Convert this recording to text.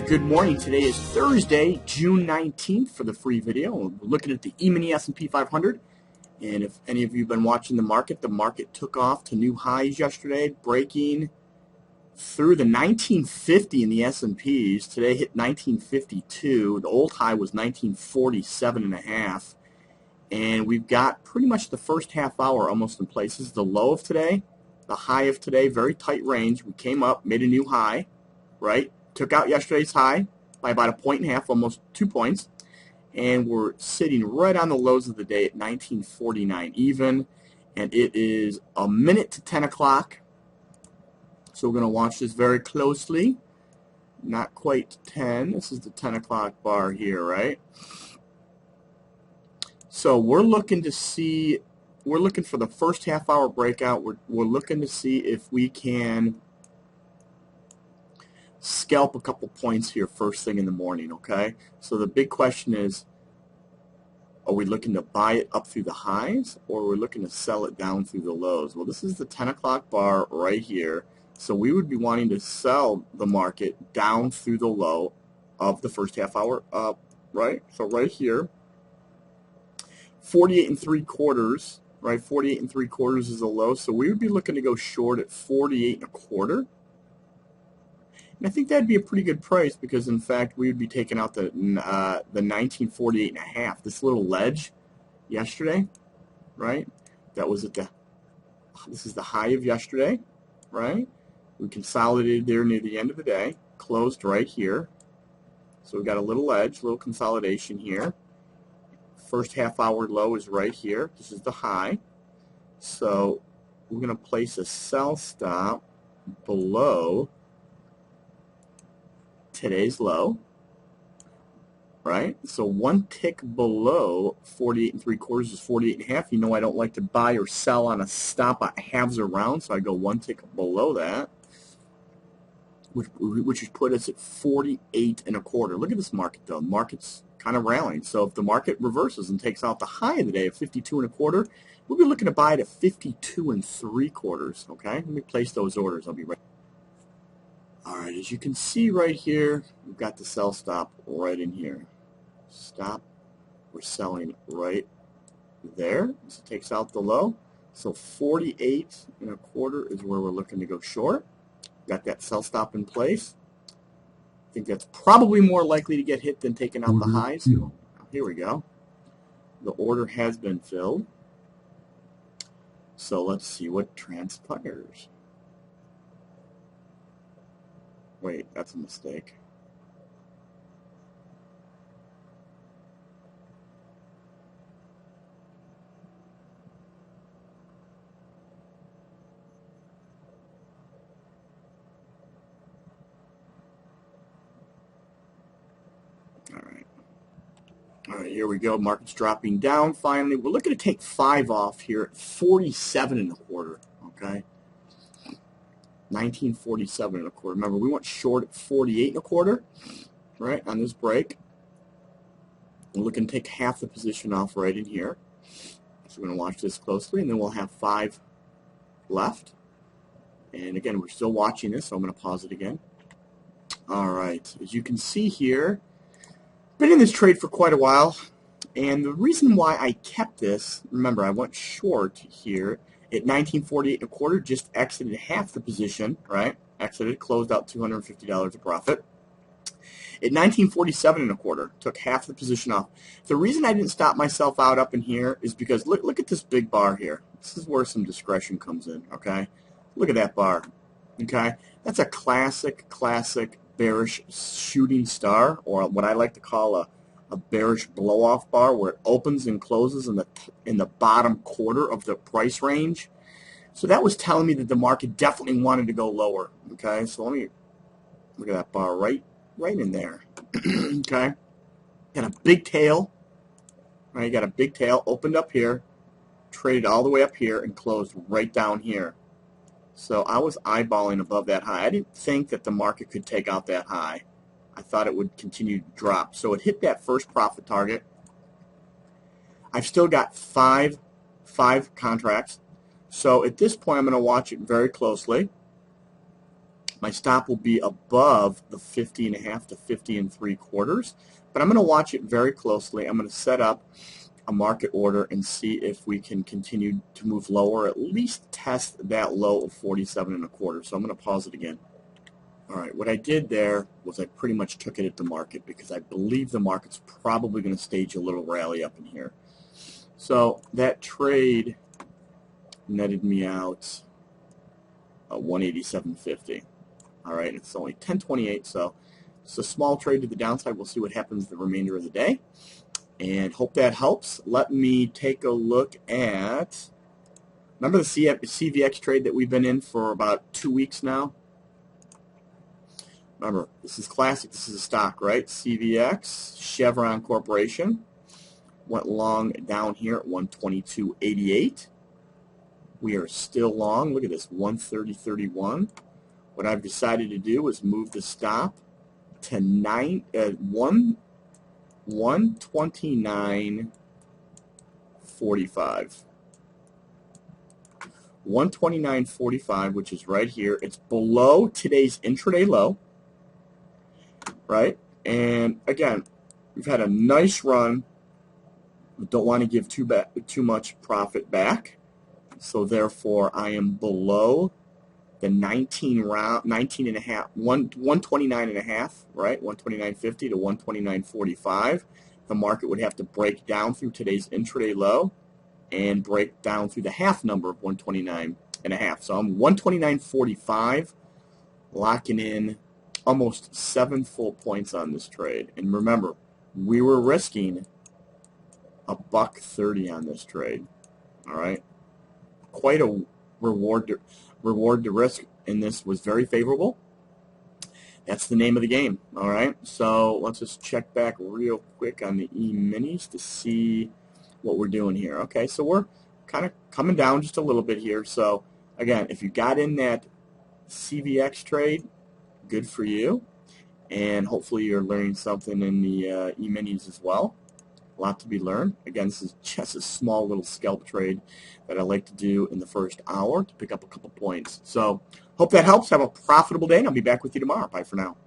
Good morning. Today is Thursday, June 19th for the free video. We're looking at the E-Mini S&P 500. And if any of you have been watching the market took off to new highs yesterday, breaking through the 1950 in the S&Ps. Today hit 1952. The old high was 1947.5. And we've got pretty much the first half hour almost in place. This is the low of today, the high of today, very tight range. We came up, made a new high, right? Took out yesterday's high by about 1.5 points, almost 2 points, and we're sitting right on the lows of the day at 1949 even, and it is a minute to 10 o'clock, so we're going to watch this very closely. Not quite 10. This is the 10 o'clock bar here, right? So we're looking to see, we're looking for the first half hour breakout. We're looking to see if we can scalp a couple points here first thing in the morning, okay? So the big question is, are we looking to buy it up through the highs, or are we looking to sell it down through the lows? Well, this is the 10 o'clock bar right here, so we would be wanting to sell the market down through the low of the first half hour up, right? So right here, 48 3/4, right? 48 3/4 is the low, so we would be looking to go short at 48 1/4. And I think that'd be a pretty good price because, in fact, we would be taking out the 1948.5. This little ledge yesterday, right? That was at the. This is the high of yesterday, right? We consolidated there near the end of the day, closed right here. So we've got a little ledge, little consolidation here. First half hour low is right here. This is the high. So we're going to place a sell stop below today's low, right? So one tick below 48 3/4 is 48.5. You know I don't like to buy or sell on a stop at halves or rounds, so I go one tick below that, which would put us at 48 1/4. Look at this market though. The market's kind of rallying. So if the market reverses and takes out the high of the day of 52 1/4, we'll be looking to buy it at 52 3/4. Okay, let me place those orders. I'll be right. Alright, as you can see right here, we've got the sell stop right in here. Stop. We're selling right there. This takes out the low. So 48 1/4 is where we're looking to go short. Got that sell stop in place. I think that's probably more likely to get hit than taking out the highs. Here we go. The order has been filled. So let's see what transpires. Wait, that's a mistake. All right, here we go. Market's dropping down finally. We're looking to take 5 off here at 47 1/4, okay? 1947 1/4. Remember, we went short at 48 1/4, right, on this break. We're looking to take half the position off right in here. So we're going to watch this closely, and then we'll have 5 left. And again, we're still watching this, so I'm going to pause it again. All right, as you can see here, been in this trade for quite a while, and the reason why I kept this, remember, I went short here at 1948 1/4, just exited half the position, right? Exited, closed out $250 of profit. At 1947 1/4, took half the position off. The reason I didn't stop myself out up in here is because look at this big bar here. This is where some discretion comes in, okay? Look at that bar, okay? That's a classic bearish shooting star, or what I like to call a bearish blow-off bar, where it opens and closes in the bottom quarter of the price range. So that was telling me that the market definitely wanted to go lower. Okay, so let me look at that bar right in there. Okay, got a big tail. Right, you got a big tail, opened up here, traded all the way up here, and closed right down here. So I was eyeballing above that high. I didn't think that the market could take out that high. I thought it would continue to drop. So it hit that first profit target. I've still got five contracts. So at this point, I'm going to watch it very closely. My stop will be above the 50.5 to 50.75, but I'm going to watch it very closely. I'm going to set up a market order and see if we can continue to move lower, at least test that low of 47.25. So I'm going to pause it again. All right, what I did there was I pretty much took it at the market because I believe the market's probably going to stage a little rally up in here. So that trade netted me out 187.50. All right, it's only 10.28, so it's a small trade to the downside. We'll see what happens the remainder of the day, and hope that helps. Let me take a look at, remember the CVX trade that we've been in for about 2 weeks now? Remember, this is classic. This is a stock, right? CVX, Chevron Corporation, went long down here at 122.88. We are still long. Look at this, 130.31. What I've decided to do is move the stop to 129.45. 129.45, which is right here. It's below today's intraday low, right? And again, we've had a nice run. We don't want to give too much profit back, so therefore I am below the 129.5, right? 129.50 to 129.45. The market would have to break down through today's intraday low and break down through the half number of 129.5. So I'm 129.45, locking in almost 7 full points on this trade. And remember, we were risking $1.30 on this trade. All right, quite a reward to risk in this was very favorable. That's the name of the game. All right, so let's just check back real quick on the E-Minis to see what we're doing here. Okay, so we're kind of coming down just a little bit here. So again, if you got in that CVX trade, good for you, and hopefully you're learning something in the E-Minis as well. A lot to be learned. Again, this is just a small little scalp trade that I like to do in the first hour to pick up a couple points. So hope that helps. Have a profitable day, and I'll be back with you tomorrow. Bye for now.